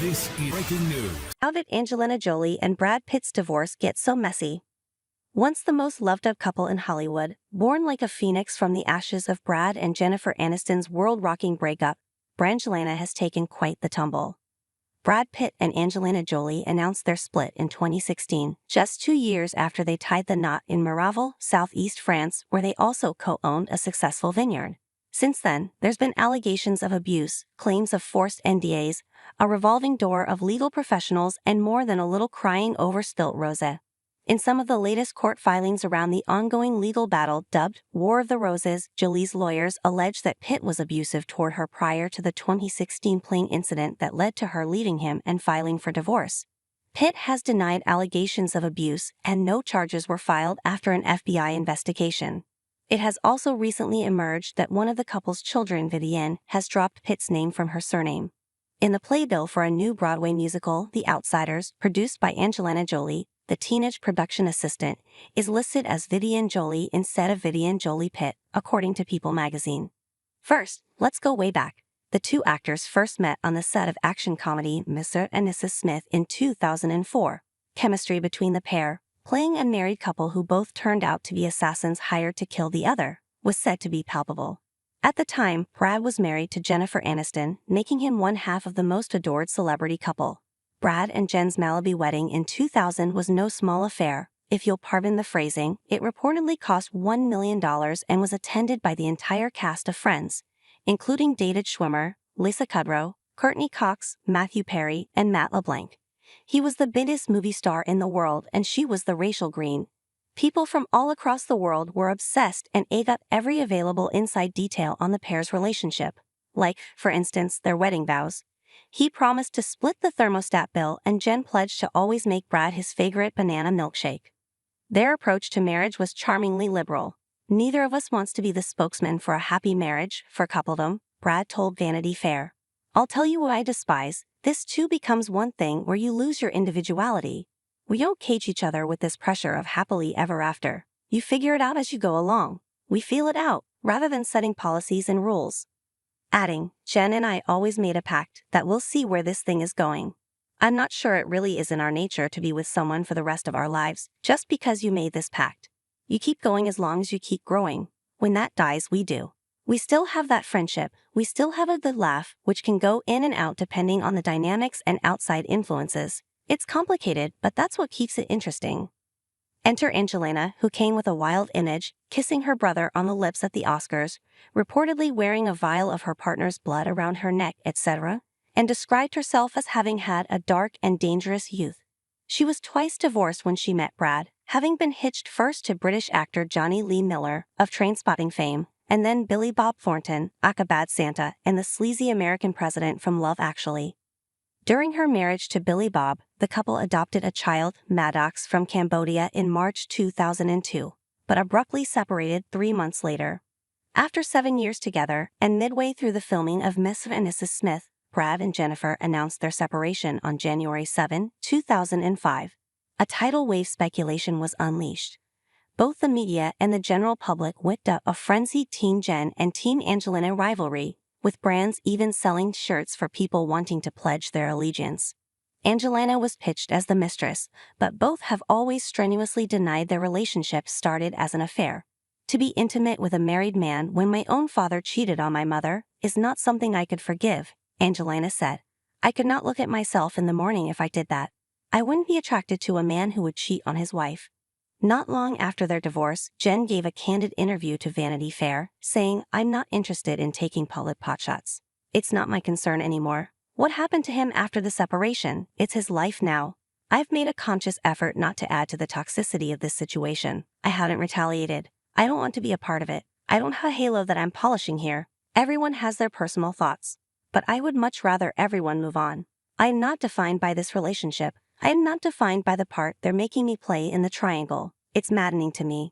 This is breaking news. How did Angelina Jolie and Brad Pitt's divorce get so messy? Once the most loved-up couple in Hollywood, born like a phoenix from the ashes of Brad and Jennifer Aniston's world-rocking breakup, Brangelina has taken quite the tumble. Brad Pitt and Angelina Jolie announced their split in 2016, just 2 years after they tied the knot in Malibu, southeast France, where they also co-owned a successful vineyard. Since then, there's been allegations of abuse, claims of forced NDAs, a revolving door of legal professionals, and more than a little crying over spilt rosé. In some of the latest court filings around the ongoing legal battle dubbed War of the Roses, Jolie's lawyers allege that Pitt was abusive toward her prior to the 2016 plane incident that led to her leaving him and filing for divorce. Pitt has denied allegations of abuse, and no charges were filed after an FBI investigation. It has also recently emerged that one of the couple's children, Vivienne, has dropped Pitt's name from her surname. In the playbill for a new Broadway musical, The Outsiders, produced by Angelina Jolie, the teenage production assistant, is listed as Vivienne Jolie instead of Vivienne Jolie Pitt, according to People magazine. First, let's go way back. The two actors first met on the set of action comedy Mr. and Mrs. Smith in 2004. Chemistry between the pair, playing a married couple who both turned out to be assassins hired to kill the other, was said to be palpable. At the time, Brad was married to Jennifer Aniston, making him one half of the most adored celebrity couple. Brad and Jen's Malibu wedding in 2000 was no small affair. If you'll pardon the phrasing, it reportedly cost $1 million and was attended by the entire cast of Friends, including David Schwimmer, Lisa Kudrow, Courtney Cox, Matthew Perry, and Matt LeBlanc. He was the biggest movie star in the world and she was the Rachel Green. People from all across the world were obsessed and ate up every available inside detail on the pair's relationship. Like, for instance, their wedding vows. He promised to split the thermostat bill and Jen pledged to always make Brad his favorite banana milkshake. Their approach to marriage was charmingly liberal. "Neither of us wants to be the spokesman for a happy marriage, for coupledom," Brad told Vanity Fair. "I'll tell you what I despise. This too becomes one thing where you lose your individuality. We don't cage each other with this pressure of happily ever after. You figure it out as you go along. We feel it out, rather than setting policies and rules." Adding, "Jen and I always made a pact that we'll see where this thing is going. I'm not sure it really is in our nature to be with someone for the rest of our lives, just because you made this pact. You keep going as long as you keep growing. When that dies, we do. We still have that friendship, we still have a good laugh, which can go in and out depending on the dynamics and outside influences. It's complicated, but that's what keeps it interesting." Enter Angelina, who came with a wild image, kissing her brother on the lips at the Oscars, reportedly wearing a vial of her partner's blood around her neck, etc., and described herself as having had a dark and dangerous youth. She was twice divorced when she met Brad, having been hitched first to British actor Johnny Lee Miller, of Trainspotting fame, and then Billy Bob Thornton, aka Bad Santa, and the sleazy American president from Love Actually. During her marriage to Billy Bob, the couple adopted a child, Maddox, from Cambodia in March 2002, but abruptly separated 3 months later. After 7 years together, and midway through the filming of Mr. and Mrs. Smith, Brad and Jennifer announced their separation on January 7, 2005. A tidal wave speculation was unleashed. Both the media and the general public whipped up a frenzied Team Jen and Team Angelina rivalry, with brands even selling shirts for people wanting to pledge their allegiance. Angelina was pitched as the mistress, but both have always strenuously denied their relationship started as an affair. "To be intimate with a married man when my own father cheated on my mother is not something I could forgive," Angelina said. "I could not look at myself in the morning if I did that. I wouldn't be attracted to a man who would cheat on his wife." Not long after their divorce, Jen gave a candid interview to Vanity Fair, saying, "I'm not interested in taking public potshots. It's not my concern anymore. What happened to him after the separation? It's his life now. I've made a conscious effort not to add to the toxicity of this situation. I haven't retaliated. I don't want to be a part of it. I don't have a halo that I'm polishing here. Everyone has their personal thoughts. But I would much rather everyone move on. I am not defined by this relationship. I am not defined by the part they're making me play in the triangle. It's maddening to me."